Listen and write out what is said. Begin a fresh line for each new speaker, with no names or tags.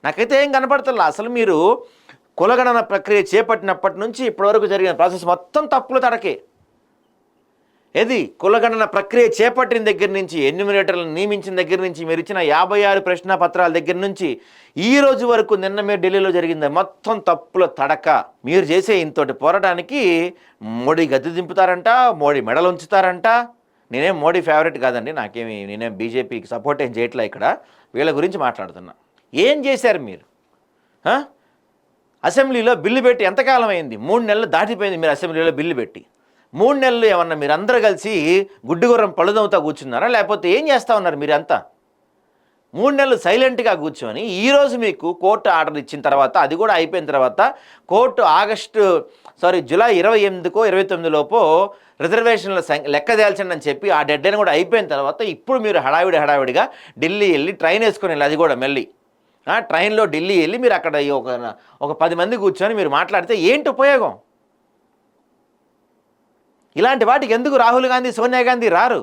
నాకైతే ఏం కనపడతలే. అసలు మీరు కులగణన ప్రక్రియ చేపట్టినప్పటి నుంచి ఇప్పటివరకు జరిగిన ప్రాసెస్ మొత్తం తప్పుల తడకే. ఏది కులగణన ప్రక్రియ చేపట్టిన దగ్గర నుంచి, ఎన్యూమినేటర్లను నియమించిన దగ్గర నుంచి, మీరు ఇచ్చిన 56 ప్రశ్న పత్రాల దగ్గర నుంచి ఈ రోజు వరకు, నిన్న మీరు ఢిల్లీలో జరిగింది మొత్తం తప్పుల తడక. మీరు చేసే ఇంతటి పోరాటానికి మోడీ గద్దె దింపుతారంట, మోడీ మెడలు ఉంచుతారంట. నేనేం మోడీ ఫేవరెట్ కాదండి, నేనేం బీజేపీకి సపోర్ట్ ఏం చేయట్లే. ఇక్కడ వీళ్ళ గురించి మాట్లాడుతున్నా. ఏం చేశారు మీరు? అసెంబ్లీలో బిల్లు పెట్టి ఎంతకాలం అయింది? 3 నెలలు దాటిపోయింది మీరు అసెంబ్లీలో బిల్లు పెట్టి. 3 నెలలు ఏమన్నా మీరు అందరూ కలిసి గుడ్డిగుర్రం పళ్ళుదవుతా కూర్చున్నారా, లేకపోతే ఏం చేస్తూ ఉన్నారు మీరంతా? 3 నెలలు సైలెంట్గా కూర్చొని ఈరోజు మీకు కోర్టు ఆర్డర్ ఇచ్చిన తర్వాత, అది కూడా అయిపోయిన తర్వాత, కోర్టు జూలై 28కో 29లోపో రిజర్వేషన్ల లెక్క తేల్చండి అని చెప్పి ఆ డెడ్ లైన్ కూడా అయిపోయిన తర్వాత, ఇప్పుడు మీరు హడావిడిగా ఢిల్లీ వెళ్ళి ట్రైన్ వేసుకొని వెళ్ళి, అది కూడా మళ్ళీ ట్రైన్లో ఢిల్లీ వెళ్ళి మీరు అక్కడ ఒక 10 మంది కూర్చొని మీరు మాట్లాడితే ఏంటి ఉపయోగం? ఇలాంటి వాటికి ఎందుకు రాహుల్ గాంధీ, సోనియా గాంధీ రారు?